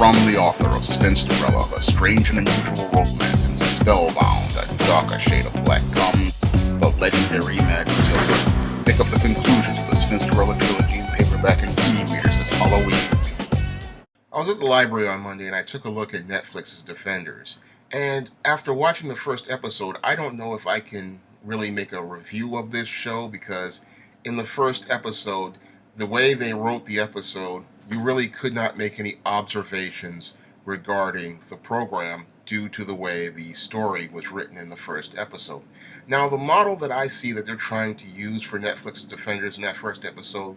From the author of Spinsterella, a strange and unusual romance, and Spellbound, a darker shade of black, comes the legendary Magic Children. Pick up the conclusion of the Spinsterella trilogy in paperback and e-readers this Halloween. I was at the library on Monday and I took a look at Netflix's Defenders. And after watching the first episode, I don't know if I can really make a review of this show because in the first episode, the way they wrote the episode, you really could not make any observations regarding the program due to the way the story was written in the first episode. Now, the model that I see that they're trying to use for Netflix's Defenders in that first episode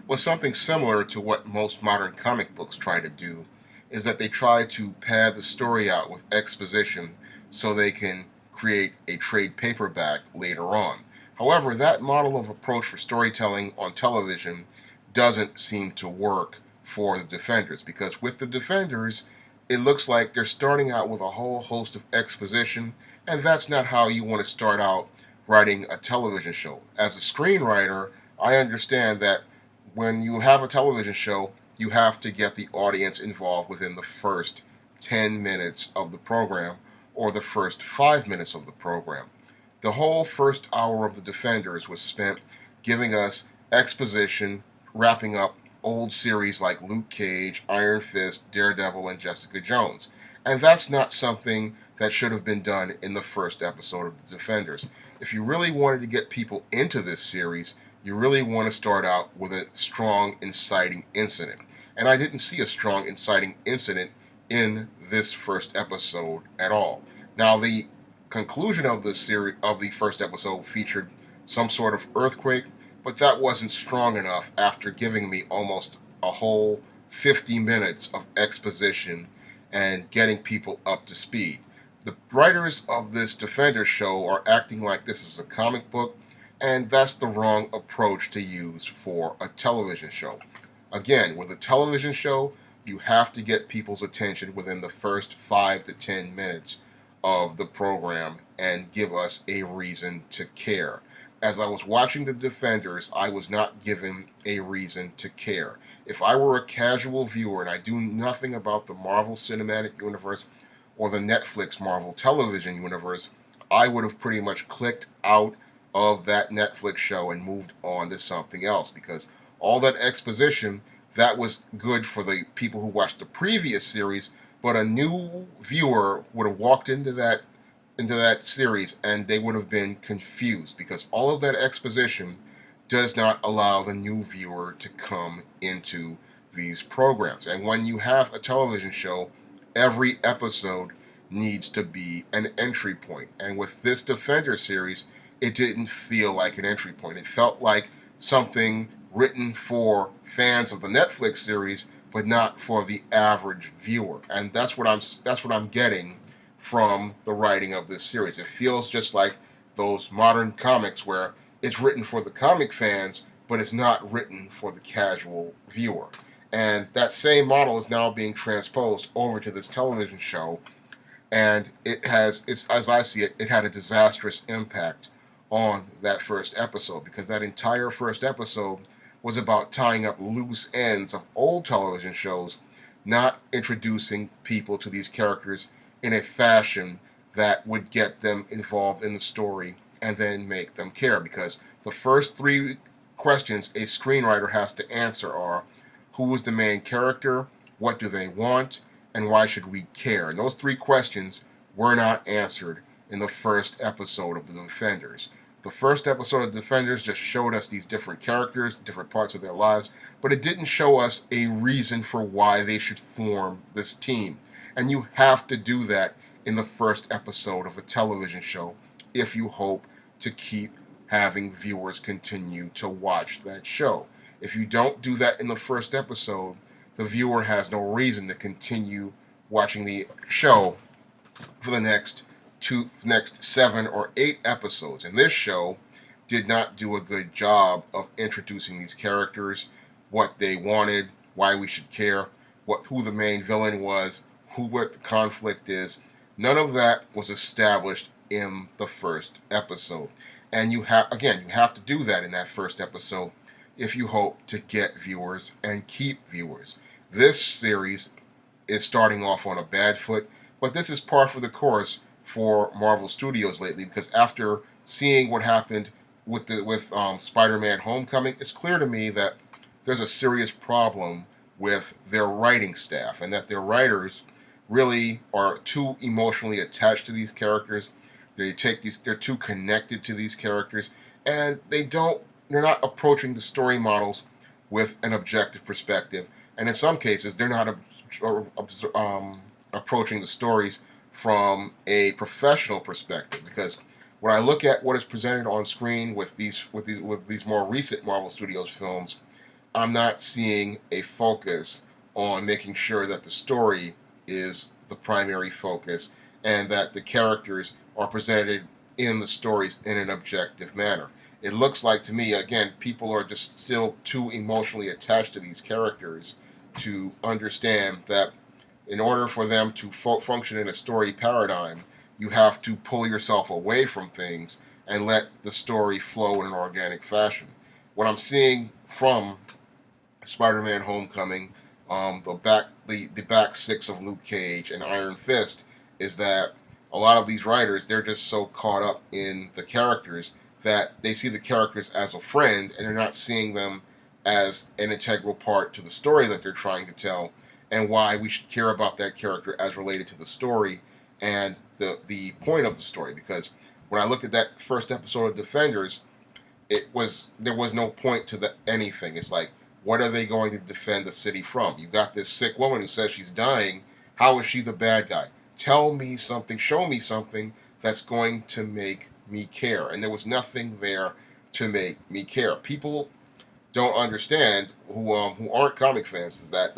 was something similar to what most modern comic books try to do, is that they try to pad the story out with exposition so they can create a trade paperback later on. However, that model of approach for storytelling on television doesn't seem to work for the Defenders, because with the Defenders, it looks like they're starting out with a whole host of exposition, and that's not how you want to start out writing a television show. As a screenwriter, I understand that when you have a television show, you have to get the audience involved within the first 10 minutes of the program or the first 5 minutes of the program. The whole first hour of the Defenders was spent giving us exposition, wrapping up old series like Luke Cage, Iron Fist, Daredevil, and Jessica Jones. And that's not something that should have been done in the first episode of The Defenders. If you really wanted to get people into this series, you really want to start out with a strong inciting incident. And I didn't see a strong inciting incident in this first episode at all. Now, the conclusion of the series of the first episode featured some sort of earthquake, but that wasn't strong enough after giving me almost a whole 50 minutes of exposition and getting people up to speed. The writers of this Defender show are acting like this is a comic book, and that's the wrong approach to use for a television show. Again, with a television show, you have to get people's attention within the first 5 to 10 minutes of the program and give us a reason to care. As I was watching The Defenders, I was not given a reason to care. If I were a casual viewer and I do nothing about the Marvel Cinematic Universe or the Netflix Marvel Television Universe, I would have pretty much clicked out of that Netflix show and moved on to something else, because all that exposition, that was good for the people who watched the previous series, but a new viewer would have walked into that series and they would have been confused, because all of that exposition does not allow the new viewer to come into these programs. And when you have a television show, every episode needs to be an entry point. And with this Defender series, it didn't feel like an entry point. It felt like something written for fans of the Netflix series, but not for the average viewer. And that's what I'm getting from the writing of this series. It feels just like those modern comics where it's written for the comic fans, but it's not written for the casual viewer. And that same model is now being transposed over to this television show, and it's as I see it, it had a disastrous impact on that first episode, because that entire first episode was about tying up loose ends of old television shows, not introducing people to these characters in a fashion that would get them involved in the story and then make them care. Because the first 3 questions a screenwriter has to answer are: who is the main character, what do they want, and why should we care? And those 3 questions were not answered in the first episode of The Defenders. The first episode of Defenders just showed us these different characters, different parts of their lives, but it didn't show us a reason for why they should form this team. And you have to do that in the first episode of a television show if you hope to keep having viewers continue to watch that show. If you don't do that in the first episode, the viewer has no reason to continue watching the show for the next 7 or 8 episodes. And this show did not do a good job of introducing these characters, what they wanted, why we should care, who the main villain was, what the conflict is. None of that was established in the first episode. And you have to do that in that first episode if you hope to get viewers and keep viewers. This series is starting off on a bad foot. But this is par for the course for Marvel Studios lately, because after seeing what happened with Spider-Man: Homecoming, it's clear to me that there's a serious problem with their writing staff, and that their writers really are too emotionally attached to these characters. They're too connected to these characters, and they're not approaching the story models with an objective perspective, and in some cases they're not approaching the stories from a professional perspective. Because when I look at what is presented on screen with these more recent Marvel Studios films, I'm not seeing a focus on making sure that the story is the primary focus and that the characters are presented in the stories in an objective manner. It looks like to me, again, people are just still too emotionally attached to these characters to understand that in order for them to function in a story paradigm, you have to pull yourself away from things and let the story flow in an organic fashion. What I'm seeing from Spider-Man: Homecoming, the back six of Luke Cage and Iron Fist, is that a lot of these writers, they're just so caught up in the characters that they see the characters as a friend, and they're not seeing them as an integral part to the story that they're trying to tell, and why we should care about that character as related to the story and the point of the story. Because when I looked at that first episode of Defenders, there was no point to anything. It's like, what are they going to defend the city from? You got this sick woman who says she's dying. How is she the bad guy? Tell me something, show me something that's going to make me care. And there was nothing there to make me care. People don't understand, who aren't comic fans, is that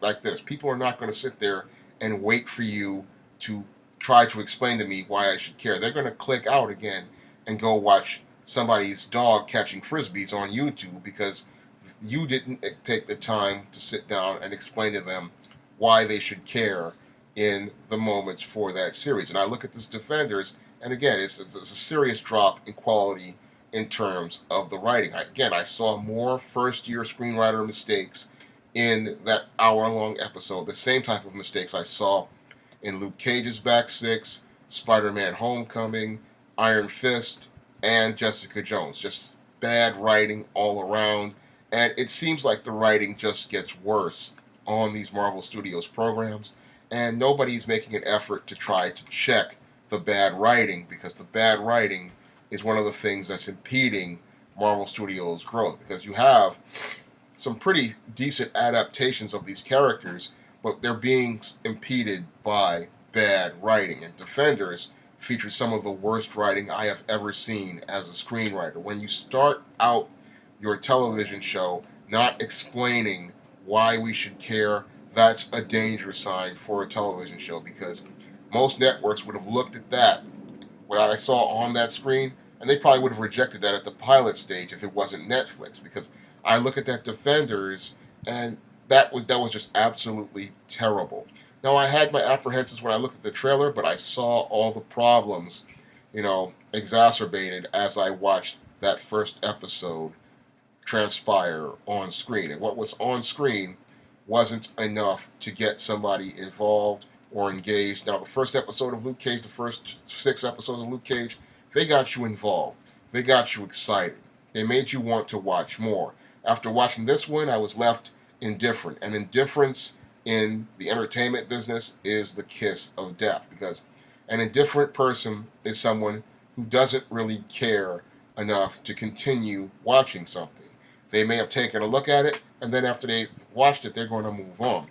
like this. People are not going to sit there and wait for you to try to explain to me why I should care. They're going to click out again and go watch somebody's dog catching frisbees on YouTube because you didn't take the time to sit down and explain to them why they should care in the moments for that series. And I look at this Defenders, and again, it's a serious drop in quality in terms of the writing. I saw more first-year screenwriter mistakes in that hour-long episode, the same type of mistakes I saw in Luke Cage's back six, Spider-Man: Homecoming, Iron Fist, and Jessica Jones. Just bad writing all around. And it seems like the writing just gets worse on these Marvel Studios programs, and nobody's making an effort to try to check the bad writing, because the bad writing is one of the things that's impeding Marvel Studios' growth. Because you have some pretty decent adaptations of these characters, but they're being impeded by bad writing. And Defenders features some of the worst writing I have ever seen as a screenwriter. When you start out your television show not explaining why we should care, that's a danger sign for a television show, because most networks would have looked at that, what I saw on that screen, and they probably would have rejected that at the pilot stage if it wasn't Netflix. Because I look at that Defenders, and that was just absolutely terrible. Now, I had my apprehensions when I looked at the trailer, but I saw all the problems, exacerbated as I watched that first episode transpire on screen. And what was on screen wasn't enough to get somebody involved or engaged. Now, the first episode of Luke Cage, the first 6 episodes of Luke Cage, they got you involved. They got you excited. They made you want to watch more. After watching this one, I was left indifferent. And indifference in the entertainment business is the kiss of death, because an indifferent person is someone who doesn't really care enough to continue watching something. They may have taken a look at it, and then after they've watched it, they're going to move on.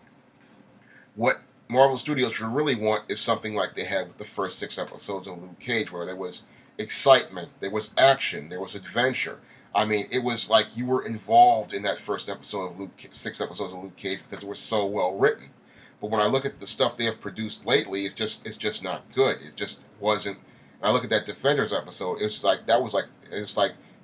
What Marvel Studios should really want is something like they had with the first 6 episodes of Luke Cage, where there was excitement, there was action, there was adventure. I mean, it was like you were involved in that first episode of 6 episodes of Luke Cage, because it was so well written. But when I look at the stuff they have produced lately, it's just not good. It just wasn't. And I look at that Defenders episode, it's like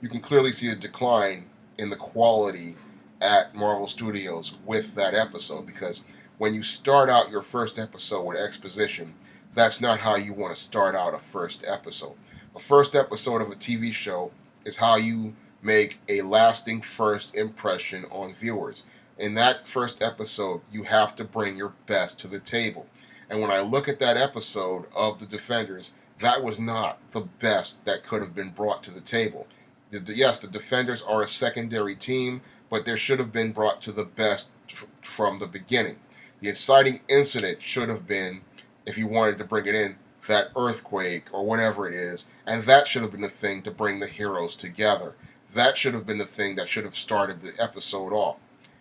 you can clearly see a decline in the quality at Marvel Studios with that episode, because when you start out your first episode with exposition, that's not how you want to start out a first episode. A first episode of a TV show is how you make a lasting first impression on viewers. In that first episode, you have to bring your best to the table. And when I look at that episode of The Defenders, that was not the best that could have been brought to the table. Yes, the Defenders are a secondary team, but there should have been brought to the best from the beginning. The inciting incident should have been, if you wanted to bring it in, that earthquake or whatever it is, and that should have been the thing to bring the heroes together. That should have been the thing that should have started the episode off.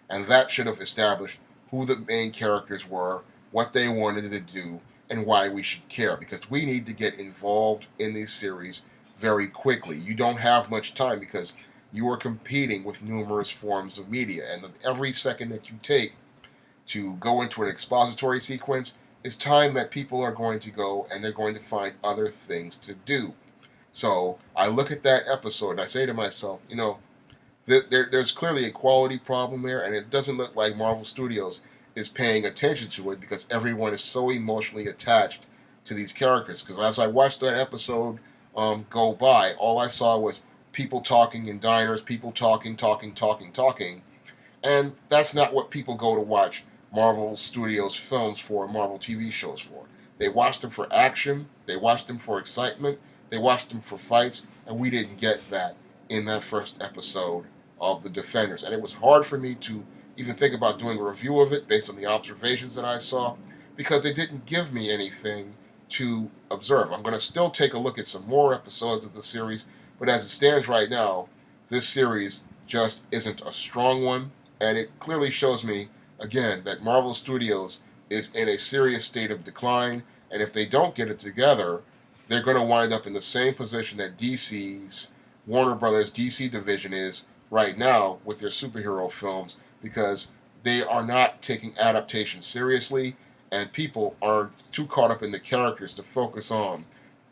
And that should have established who the main characters were, what they wanted to do, and why we should care. Because we need to get involved in these series very quickly. You don't have much time because you are competing with numerous forms of media. And every second that you take to go into an expository sequence is time that people are going to go and they're going to find other things to do. So I look at that episode and I say to myself, there's clearly a quality problem there, and it doesn't look like Marvel Studios is paying attention to it because everyone is so emotionally attached to these characters. Because as I watched that episode go by, all I saw was people talking in diners, people talking, and that's not what people go to watch Marvel Studios films for, Marvel TV shows for. They watch them for action, they watch them for excitement, they watch them for fights, and we didn't get that in that first episode of The Defenders. And it was hard for me to even think about doing a review of it based on the observations that I saw because they didn't give me anything to observe. I'm going to still take a look at some more episodes of the series, but as it stands right now, this series just isn't a strong one, and it clearly shows me, again, that Marvel Studios is in a serious state of decline, and if they don't get it together, they're going to wind up in the same position that DC's Warner Brothers DC division is right now with their superhero films because they are not taking adaptation seriously, and people are too caught up in the characters to focus on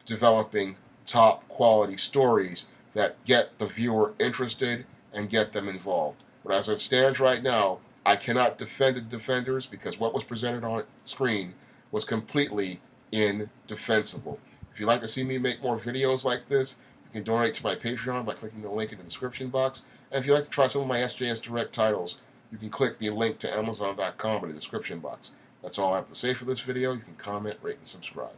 developing top quality stories that get the viewer interested and get them involved. But as it stands right now, I cannot defend the Defenders because what was presented on screen was completely indefensible. If you'd like to see me make more videos like this, you can donate to my Patreon by clicking the link in the description box. And if you'd like to try some of my SJS Direct titles, you can click the link to Amazon.com in the description box. That's all I have to say for this video. You can comment, rate, and subscribe.